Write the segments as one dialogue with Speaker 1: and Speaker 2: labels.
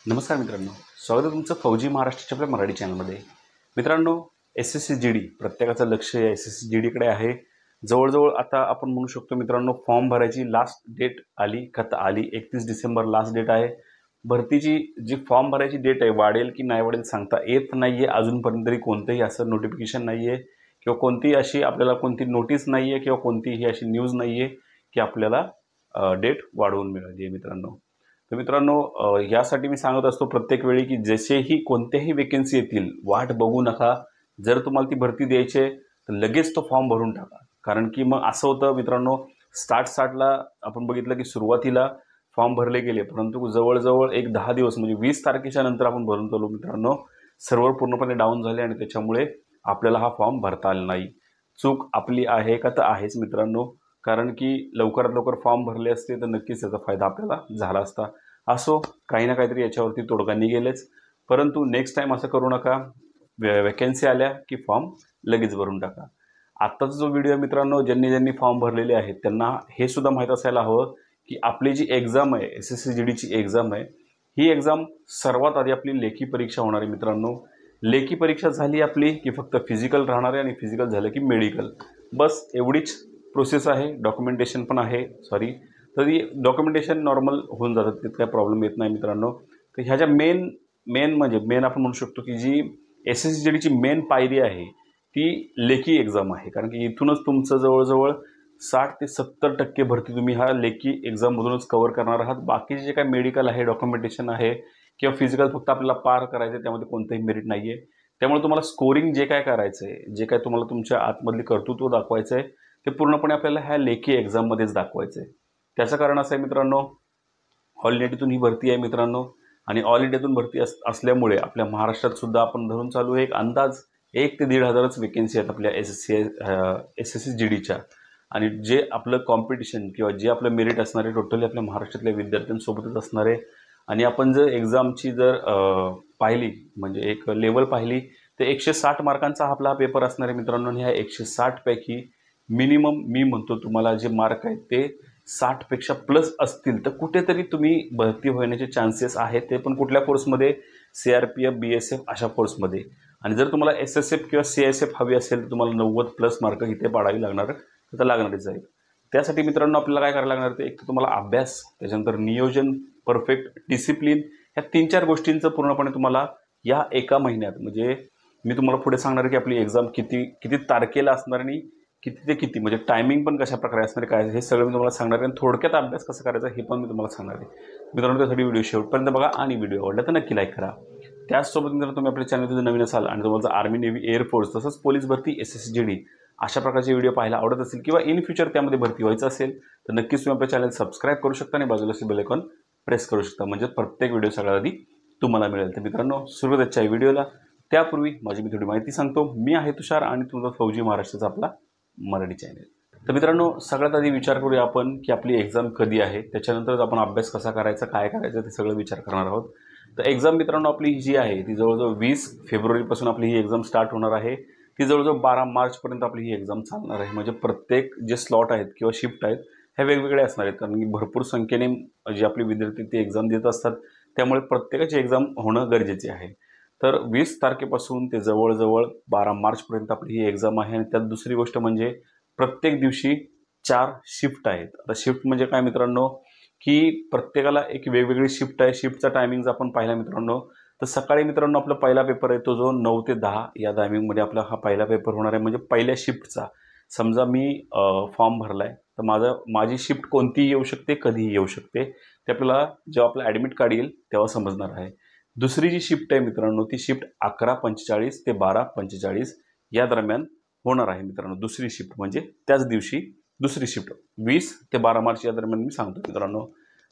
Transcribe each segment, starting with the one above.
Speaker 1: नमस्कार मित्रांनो, स्वागत आहे तुमचं फौजी महाराष्ट्राच्या आपल्या मराठी चॅनलमध्ये। मित्रांनो, SSC GD प्रत्येकाचं लक्ष या SSC GD कडे आहे। जवळजवळ आता आपण म्हणू शकतो मित्रांनो, फॉर्म भरायची लास्ट डेट आली आली 31 डिसेंबर लास्ट डेट आहे। भरतीची जी फॉर्म भरायची डेट आहे वाढेल की नाही वाढेल सांगता येत नाहीये अजूनपर्यंत तरी। कोणतेही असं नोटिफिकेशन नाहीये किंवा कोणतीही अशी आपल्याला कोणती नोटीस नाहीये किंवा कोणतीही अशी न्यूज नाहीये की आपल्याला डेट वाढवून मिळाली आहे मित्रांनो। तर मित्रांनो, यासाठी मी सांगत असतो प्रत्येक वेळी की जसेही कोणत्याही वेकेन्सी येतील वाट बघू नका। जर तुम्हाला ती भरती द्यायची आहे तर लगेच तो फॉर्म भरून टाका। कारण की मग असं होतं मित्रांनो, स्टार्टला आपण बघितलं की सुरुवातीला फॉर्म भरले गेले, परंतु जवळजवळ एक 10 दिवस म्हणजे 20 तारखेच्या नंतर आपण भरून चालू मित्रांनो, सर्व्हर पूर्णपणे डाऊन झाले आणि त्याच्यामुळे आपल्याला हा फॉर्म भरता आला नाही। चूक आपली आहे का? तर आहेच मित्रांनो, कारण की लवकरात लवकर फॉर्म भरले असते तर नक्कीच त्याचा फायदा आपल्याला झाला असता। असो, काही ना काहीतरी याच्यावरती तोडगा निघेलच, परंतु नेक्स्ट टाइम असं करू नका। वॅकन्सी आल्या की फॉर्म लगेच भरून टाका। आत्ताचा जो व्हिडिओ आहे मित्रांनो, ज्यांनी फॉर्म भरलेले आहेत त्यांना हे सुद्धा माहीत असायला हवं की आपली जी एक्झाम आहे SSC GDची एक्झाम आहे, ही एक्झाम सर्वात आधी आपली लेखी परीक्षा होणार आहे मित्रांनो। लेखी परीक्षा झाली आपली की फक्त फिजिकल राहणार आहे आणि फिजिकल झालं की मेडिकल, बस एवढीच प्रोसेस आहे। डॉक्युमेंटेशन पण आहे, तरी डॉक्युमेंटेशन नॉर्मल होऊन जातात, तिथे काही प्रॉब्लेम येत नाही मित्रांनो। तर ह्या ज्या मेन आपण म्हणू शकतो की जी SSC GDची मेन पायरी आहे ती लेखी एक्झाम आहे। कारण की इथूनच तुमचं जवळजवळ 60 ते 70% भरती तुम्ही ह्या लेखी एक्झाममधूनच कव्हर करणार आहात। बाकीचे जे काही मेडिकल आहे, डॉक्युमेंटेशन आहे किंवा फिजिकल फक्त आपल्याला पार करायचं आहे, त्यामध्ये कोणतंही मेरिट नाही आहे। त्यामुळे तुम्हाला स्कोरिंग जे काय करायचं आहे, जे काय तुम्हाला तुमच्या आतमधली कर्तृत्व दाखवायचं आहे ते पूर्णपणे आपल्याला ह्या लेखी एक्झाममध्येच दाखवायचं आहे। त्याचं कारण असं आहे मित्रांनो, ऑल इंडियातून ही भरती आहे मित्रांनो, आणि ऑल इंडियातून भरती असल्यामुळे आपल्या महाराष्ट्रात सुद्धा आपण धरून चालू आहे एक अंदाज 1 ते 1,500 वेकेन्सी आहेत आपल्या SSC GDच्या। आणि जे आपलं कॉम्पिटिशन किंवा जे आपलं मेरिट असणार आहे टोटली आपल्या महाराष्ट्रातल्या विद्यार्थ्यांसोबतच असणार आहे। आणि आपण जर एक्झामची जर पाहिली म्हणजे एक लेवल पाहिली तर 160 मार्कांचा आपला पेपर असणार आहे मित्रांनो। आणि ह्या 160 पैकी मिनिमम मी म्हणतो तुम्हाला जे मार्क आहेत ते 60 पेक्षा प्लस असतील तर कुठेतरी तुम्ही भरती होण्याचे चान्सेस आहेत, ते पण कुठल्या फोर्समध्ये? CRPF BSF अशा फोर्समध्ये। आणि जर तुम्हाला SSF किंवा CSF हवी असेल तर तुम्हाला 90+ मार्क इथे पाडावी लागणार, तर लागणारच आहे। त्यासाठी मित्रांनो आपल्याला काय करायला लागणार, ते एक तर तुम्हाला अभ्यास, त्याच्यानंतर नियोजन, परफेक्ट डिसिप्लिन, ह्या 3-4 गोष्टींचं पूर्णपणे तुम्हाला या एका महिन्यात, म्हणजे मी तुम्हाला पुढे सांगणार की आपली एक्झाम किती तारखेला असणार आणि किती ते किती, म्हणजे टायमिंग पण कशा प्रकारे असणार आहे, काय हे सगळं मी तुम्हाला सांगणार आहे। आणि थोडक्यात अभ्यास कसा करायचा हे पण मी तुम्हाला सांगणार आहे मित्रांनो। त्यासाठी व्हिडिओ शेवटपर्यंत बघा आणि व्हिडिओ आवडला तर नक्की लाईक करा। त्याचसोबत मित्रांनो, तुम्ही आपल्या चॅनलमध्ये नवीन असाल आणि तुम्हाला आर्मी, नेव्ही, एअरफोर्स तसंच पोलीस भरती, SSC GD अशा प्रकारचे व्हिडिओ पाहायला आवडत असेल किंवा इन फ्युचर त्यामध्ये भरती व्हायचं असेल तर नक्कीच तुम्ही आपल्या चॅनल सबस्क्राईब करू शकता आणि बाजूला बेल आयकॉन प्रेस करू शकता, म्हणजे प्रत्येक व्हिडिओ सगळ्यात आधी तुम्हाला मिळेल। तर मित्रांनो, सुरुवात आजच्या व्हिडिओला त्यापूर्वी माझी मी थोडी माहिती सांगतो। मी आहे तुषार आणि तुमचा फौजी महाराष्ट्राचा आपला मराठी चॅनल। तर मित्रांनो, सगळ्यात आधी विचार करूया आपण की आपली एक्झाम कधी आहे, त्याच्यानंतर आपण अभ्यास कसा करायचा, काय करायचं ते सगळं विचार करणार आहोत। तर एक्झाम मित्रांनो आपली जी आहे ती जवळजवळ 20 फेब्रुवारीपासून आपली ही एक्झाम स्टार्ट होणार आहे। ती जवळजवळ 12 मार्चपर्यंत आपली ही एक्झाम चालणार आहे। म्हणजे प्रत्येक जे स्लॉट आहेत किंवा शिफ्ट आहेत ह्या वेगवेगळे असणार आहेत, कारण की भरपूर संख्येने जे आपले विद्यार्थी ती एक्झाम देत असतात, त्यामुळे प्रत्येकाची एक्झाम होणं गरजेचे आहे। तर 20 तारखेपासून ते जवळजवळ 12 मार्चपर्यंत आपली ही एक्झाम आहे। आणि त्यात दुसरी गोष्ट म्हणजे प्रत्येक दिवशी 4 शिफ्ट आहेत। आता शिफ्ट म्हणजे काय मित्रांनो, की प्रत्येकाला एक वेगवेगळी शिफ्ट आहे। शिफ्टचा टायमिंग आपण पाहिला मित्रांनो, तर सकाळी मित्रांनो आपला पहिला पेपर आहे तो जो 9 ते 10 या टायमिंगमध्ये आपला हा पहिला पेपर होणार आहे। म्हणजे पहिल्या शिफ्टचा, समजा मी फॉर्म भरलाय तर माझी शिफ्ट कोणतीही येऊ शकते, कधीही येऊ शकते, ते आपल्याला जेव्हा आपलं ॲडमिट कार्ड येईल तेव्हा समजणार आहे। दुसरी जी शिफ्ट आहे मित्रांनो, ती शिफ्ट 11:45 ते 12:45 या दरम्यान होणार आहे मित्रांनो। दुसरी शिफ्ट म्हणजे त्याच दिवशी दुसरी शिफ्ट 20 ते 12 मार्च या दरम्यान मी सांगतो मित्रांनो।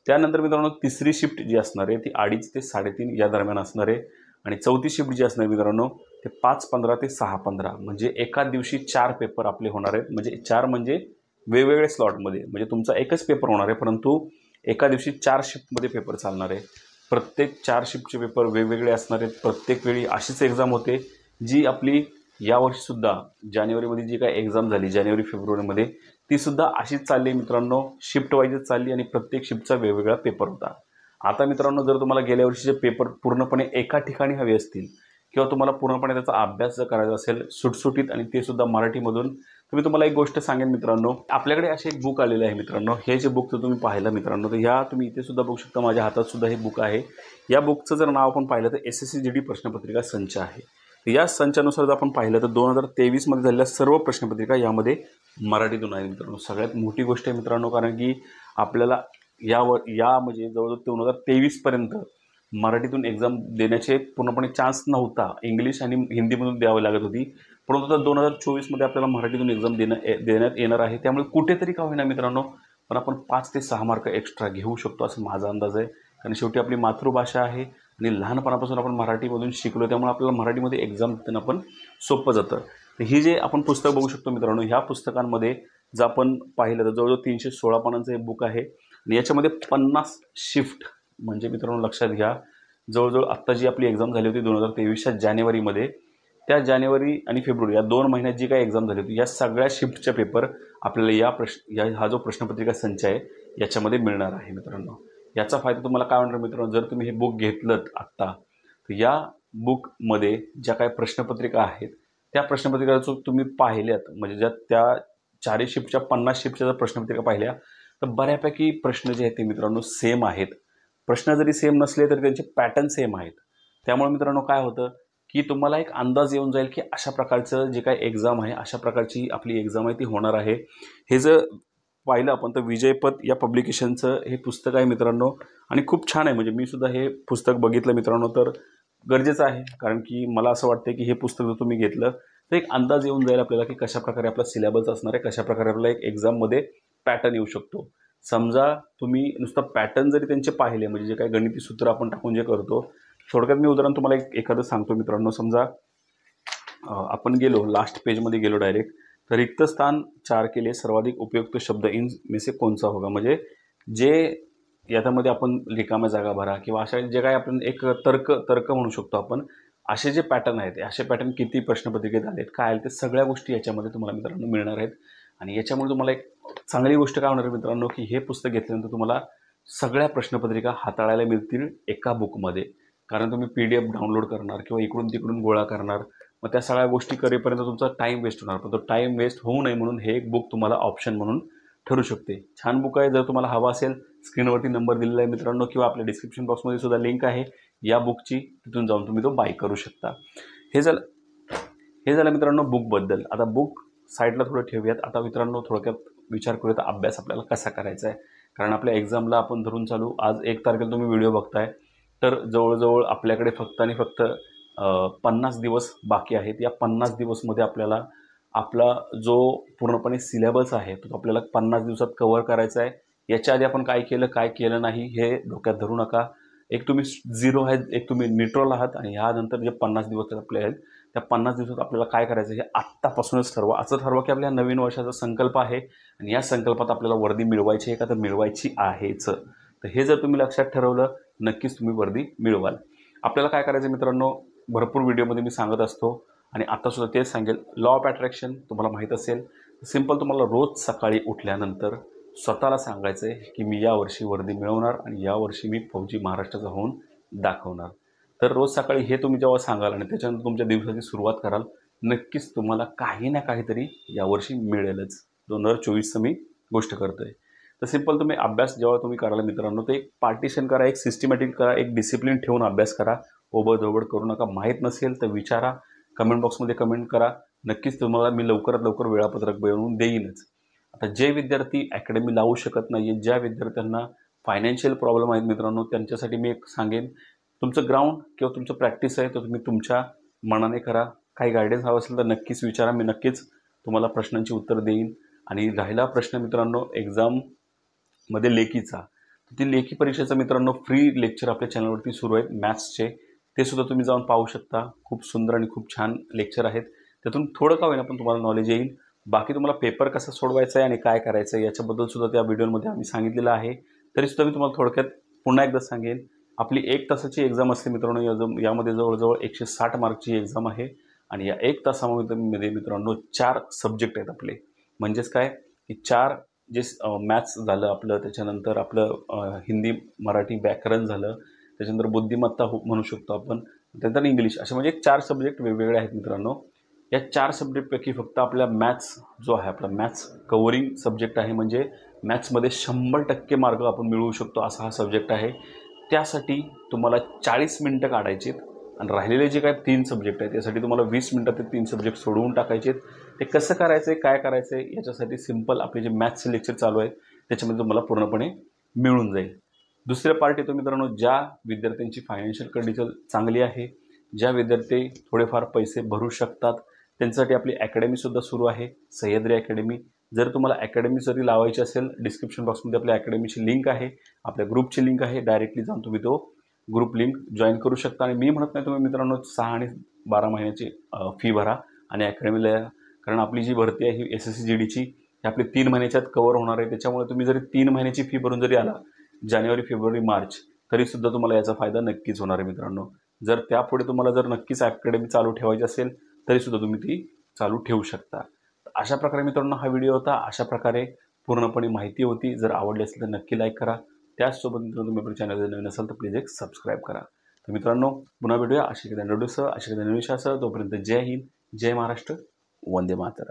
Speaker 1: त्यानंतर मित्रांनो तिसरी शिफ्ट जी असणार आहे ती 2:30 ते 3:30 या दरम्यान असणार आहे। आणि चौथी शिफ्ट जी असणार मित्रांनो ते 5:15 ते 6:15, म्हणजे एका दिवशी 4 पेपर आपले होणार आहेत। म्हणजे 4 म्हणजे वेगवेगळे स्लॉटमध्ये, म्हणजे तुमचा एकच पेपर होणार आहे परंतु एका दिवशी 4 शिफ्टमध्ये पेपर चालणार आहे। प्रत्येक 4 शिफ्टचे पेपर वेगवेगळे असणार आहेत। प्रत्येक वेळी अशीच एक्झाम होते जी आपली यावर्षीसुद्धा जानेवारीमध्ये जी काय एक्झाम झाली, जानेवारी फेब्रुवारीमध्ये, ती सुद्धा अशीच चालली मित्रांनो, शिफ्ट वाईजच चालली आणि प्रत्येक शिफ्टचा वेगवेगळा पेपर होता। आता मित्रांनो जर तुम्हाला गेल्या वर्षीचे पेपर पूर्णपणे एका ठिकाणी हवे असतील किंवा तुम्हाला पूर्णपणे त्याचा अभ्यास जर करायचा असेल सुटसुटीत आणि ते सुद्धा मराठीमधून, तर मी तुम्हाला एक गोष्ट सांगेन मित्रांनो, आपल्याकडे असे एक बुक आलेले आहे मित्रांनो. हे जे बुक जर तुम्ही पाहिलं मित्रांनो, तर ह्या तुम्ही इथे सुद्धा बघू शकता, माझ्या हातात सुद्धा हे बुक आहे. या बुकचं जर नाव आपण पाहिलं तर SSCGD प्रश्नपत्रिका संच आहे. या संचानुसार जर आपण पाहिलं तर 2023 मध्ये झालेल्या सर्व प्रश्नपत्रिका यामध्ये मराठीतून आहे मित्रांनो. सगळ्यात मोठी गोष्ट आहे मित्रांनो, कारण की आपल्याला या म्हणजे जवळजवळ 2023 पर्यंत मराठीतून एक्झाम देण्याचे पूर्णपणे चान्स नव्हता. इंग्लिश आणि हिंदीमधून द्यावी लागत होती, परंतु आता 2024 मध्ये आपल्याला मराठीतून एक्झाम देण्यात येणार आहे. त्यामुळे कुठेतरी का होईना मित्रांनो, पण आपण 5 ते 6 मार्क एक्स्ट्रा घेऊ शकतो असं माझा अंदाज आहे. कारण शेवटी आपली मातृभाषा आहे आणि लहानपणापासून आपण मराठीमधून शिकलो, त्यामुळे आपल्याला मराठीमध्ये एक्झाम देताना पण सोपं जातं. ही जे आपण पुस्तक बघू शकतो मित्रांनो, ह्या पुस्तकांमध्ये जर आपण पाहिलं तर जवळजवळ 316 पानांचं हे बुक आहे आणि याच्यामध्ये 50 शिफ्ट, म्हणजे मित्रांनो लक्षात घ्या, जवळजवळ आत्ता जी आपली एक्झाम झाली होती 2023च्या जानेवारीमध्ये, त्या जानेवारी आणि फेब्रुवारी या 2 महिन्यात जी काही एक्झाम झाली होती, या सगळ्या शिफ्टचे पेपर आपल्याला हा जो प्रश्नपत्रिका संच आहे याच्यामध्ये मिळणार आहे मित्रांनो. याचा फायदा तुम्हाला काय होणार मित्रांनो, जर तुम्ही हे बुक घेतलं आत्ता, तर या बुकमध्ये ज्या काही प्रश्नपत्रिका आहेत त्या प्रश्नपत्रिका जर तुम्ही पाहिल्यात, म्हणजे त्या 4 शिफ्टच्या 50 शिफ्टच्या जर प्रश्नपत्रिका पाहिल्या, तर बऱ्यापैकी प्रश्न जे आहेत ते मित्रांनो सेम आहेत. प्रश्न जरी सेम नसले तरी त्यांचे पॅटर्न सेम आहेत. त्यामुळे मित्रांनो काय होतं की तुम्हाला एक अंदाज येऊन जाईल की अशा प्रकारचं जे काही एक्झाम आहे, अशा प्रकारची आपली एक्झाम आहे ती होणार आहे. हे जर पाहिलं आपण तर विजयपथ या पब्लिकेशनचं हे पुस्तक आहे मित्रांनो आणि खूप छान आहे. म्हणजे मी सुद्धा हे पुस्तक बघितलं मित्रांनो, तर गरजेचं आहे, कारण की मला असं वाटतं की हे पुस्तक जर तुम्ही घेतलं तर एक अंदाज येऊन जाईल आपल्याला की कशाप्रकारे आपला सिलेबस असणार आहे, कशाप्रकारे आपल्याला एक एक्झाममध्ये पॅटर्न येऊ शकतो. समजा तुम्ही नुसतं पॅटर्न जरी त्यांचे पाहिले, म्हणजे जे काही गणिती सूत्र आपण टाकून जे करतो, थोडक्यात मी उदाहरण तुम्हाला एखादं सांगतो मित्रांनो. समजा आपण गेलो लास्ट पेजमध्ये गेलो डायरेक्ट, तर रिक्त स्थान 4 के लिए सर्वाधिक उपयुक्त शब्द इन में से कोणचा होगा, म्हणजे जे याच्यामध्ये आपण रिकाम्या जागा भरा किंवा अशा जे काही आपण एक तर्क म्हणू शकतो आपण, असे जे पॅटर्न आहेत, असे पॅटर्न किती प्रश्नपत्रिकेत आलेत, काय आले, ते सगळ्या गोष्टी याच्यामध्ये तुम्हाला मित्रांनो मिळणार आहेत. आणि याच्यामुळे तुम्हाला एक चांगली गोष्ट काय होणार मित्रांनो, की हे पुस्तक घेतल्यानंतर तुम्हाला सगळ्या प्रश्नपत्रिका हाताळायला मिळतील एका बुकमध्ये. कारण तुम्ही PDF डाउनलोड करणार किंवा इकडून तिकडून गोळा करणार, मग त्या सगळ्या गोष्टी करेपर्यंत तुमचा टाईम वेस्ट होणार. पण तो टाईम वेस्ट होऊ नये म्हणून हे एक बुक तुम्हाला ऑप्शन म्हणून ठरू शकते. छान बुक आहे. जर तुम्हाला हवा असेल, स्क्रीनवरती नंबर दिलेला आहे मित्रांनो, किंवा आपल्या डिस्क्रिप्शन बॉक्समध्ये सुद्धा लिंक आहे या बुकची, तिथून जाऊन तुम्ही तो बाय करू शकता. हे झालं मित्रांनो बुकबद्दल. आता बुक साईडला थोडं ठेवूयात. आता मित्रांनो थोडक्यात विचार करूयात अभ्यास आपल्याला कसा करायचा आहे. कारण आपल्या एक्झामला आपण धरून चालू, आज 1 तारखेला तुम्ही व्हिडिओ बघताय, तर जवळजवळ आपल्याकडे फक्त आणि फक्त 50 दिवस बाकी आहेत. या 50 दिवसमध्ये आपल्याला आपला जो पूर्णपणे सिलेबस आहे तो आपल्याला 50 दिवसात कव्हर करायचा आहे. याच्या आधी आपण काय केलं नाही हे डोक्यात धरू नका. एक तुम्ही झिरो आहेत, एक तुम्ही न्यूट्रल आहात, आणि ह्यानंतर जे 50 दिवस आपले आहेत त्या 50 दिवसात आपल्याला काय करायचं हे आत्तापासूनच ठरवा. असं ठरवा की आपल्या नवीन वर्षाचा संकल्प आहे आणि या संकल्पात आपल्याला वर्दी मिळवायची आहे का, तर मिळवायची आहेच. तर हे जर तुम्ही लक्षात ठरवलं, नक्कीच तुम्ही वर्दी मिळवाल. आपल्याला काय करायचं मित्रांनो, भरपूर व्हिडिओमध्ये मी सांगत असतो आणि आत्तासुद्धा तेच सांगेल. लॉ ऑफ अट्रॅक्शन तुम्हाला माहीत असेल. सिंपल तुम्हाला रोज सकाळी उठल्यानंतर स्वतःला सांगायचं आहे की मी यावर्षी वर्दी मिळवणार आणि यावर्षी मी फौजी महाराष्ट्राचा होऊन दाखवणार. तर रोज सकाळी हे तुम्ही जेव्हा सांगाल आणि त्याच्यानंतर तुमच्या दिवसाची सुरुवात कराल, नक्कीच तुम्हाला काही ना काहीतरी यावर्षी मिळेलच. 2024चं मी गोष्ट करतो आहे. तर सिंपल तुम्ही अभ्यास जेव्हा तुम्ही कराल मित्रांनो, ते एक पार्टिशन करा, एक सिस्टमॅटिक करा, एक डिसिप्लिन ठेवून अभ्यास करा. ओबडधोबड करू नका. माहीत नसेल तर विचारा, कमेंट बॉक्समध्ये कमेंट करा. नक्कीच तुम्हाला मी लवकरात लवकर वेळापत्रक बनवून देईनच. आता जे विद्यार्थी अकॅडमी लावू शकत नाही आहेत, ज्या विद्यार्थ्यांना फायनान्शियल प्रॉब्लेम आहेत मित्रांनो, त्यांच्यासाठी मी एक सांगेन, तुमचं ग्राउंड किंवा तुमचं प्रॅक्टिस आहे तर तुम्ही तुमच्या मनाने करा. काही गायडन्स हवं असेल तर नक्कीच विचारा. मी नक्कीच तुम्हाला प्रश्नांची उत्तर देईन. आणि राहिला प्रश्न मित्रांनो एक्झाममध्ये लेखीचा, ती लेखी परीक्षेचं मित्रांनो फ्री लेक्चर आपल्या चॅनलवरती सुरू आहेत मॅथ्सचे. ते सुद्धा तुम्ही जाऊन पाहू शकता. खूप सुंदर आणि खूप छान लेक्चर आहेत. त्यातून थोडं का होईना पण तुम्हाला नॉलेज येईल. बाकी तुम्हाला पेपर कसा सोडवायचा आहे आणि काय करायचं आहे याच्याबद्दल सुद्धा त्या व्हिडिओमध्ये आम्ही सांगितलेलं आहे. तरीसुद्धा मी तुम्हाला थोडक्यात पुन्हा एकदा सांगेन. आपली 1 तासाची एक्झाम असते मित्रांनो. यामध्ये जवळजवळ 160 मार्कची एक्झाम आहे आणि या 1 तासामध्ये मित्रांनो 4 सब्जेक्ट आहेत आपले. म्हणजेच काय की 4 जे मॅथ्स झालं आपलं, त्याच्यानंतर आपलं हिंदी मराठी व्याकरण झालं, त्याच्यानंतर बुद्धिमत्ता म्हणू शकतो आपण, त्यानंतर इंग्लिश, असे म्हणजे 4 सब्जेक्ट वेगवेगळे आहेत मित्रांनो. या 4 सब्जेक्टपैकी फक्त आपला मॅथ्स जो आहे, आपला मॅथ्स कव्हरिंग सब्जेक्ट आहे, म्हणजे मॅथ्समध्ये 100% मार्क आपण मिळवू शकतो असा हा सब्जेक्ट आहे. त्यासाठी तुम्हाला 40 मिनटं काढायची आणि राहिलेले जे काय 3 सब्जेक्ट आहेत त्यासाठी तुम्हाला 20 मिनटात ते 3 सब्जेक्ट सोडवून टाकायचे. ते कसं करायचं आहे, काय करायचं आहे, याच्यासाठी सिम्पल आपले जे मॅथ्सचे लेक्चर चालू आहेत त्याच्यामध्ये तुम्हाला पूर्णपणे मिळून जाईल. दुसरे पार्ट येतो मित्रांनो, ज्या विद्यार्थ्यांची फायनान्शियल कंडिशन चांगली आहे, ज्या विद्यार्थी थोडेफार पैसे भरू शकतात, त्यांच्यासाठी आपली अकॅडमीसुद्धा सुरू आहे, सह्याद्री अकॅडमी. जर तुम्हाला अकॅडमी जरी लावायची असेल, डिस्क्रिप्शन बॉक्समध्ये आपल्या अकॅडमीची लिंक आहे, आपल्या ग्रुपची लिंक आहे, डायरेक्टली जाऊन तुम्ही तो ग्रुप लिंक जॉईन करू शकता. आणि मी म्हणत नाही तुम्ही मित्रांनो 6 आणि 12 महिन्याची फी भरा आणि अकॅडमीला या, कारण आपली जी भरती आहे ही SSCGDची ही आपली 3 महिन्याच्यात कव्हर होणार आहे. त्याच्यामुळे तुम्ही जरी 3 महिन्याची फी भरून जरी आला, जानेवारी, फेब्रुवारी, मार्च, तरीसुद्धा तुम्हाला याचा फायदा नक्कीच होणार आहे मित्रांनो. जर त्यापुढे तुम्हाला जर नक्कीच अकॅडमी चालू ठेवायची असेल तरीसुद्धा तुम्ही ती चालू ठेवू शकता. अशा प्रकारे मित्रांनो हा व्हिडिओ होता. अशा प्रकारे पूर्णपणे माहिती होती. जर आवडली असेल तर नक्की लाईक करा. त्याचसोबत मित्रांनो तुम्ही आपल्या चॅनलवर नवीन असाल तर प्लीज एक सबस्क्राईब करा. तर मित्रांनो पुन्हा भेटूया अशा एखाद्या व्हिडिओसह, अशा एखाद्या नवीन विषयासह. तोपर्यंत जय हिंद, जय महाराष्ट्र, वंदे मातरम.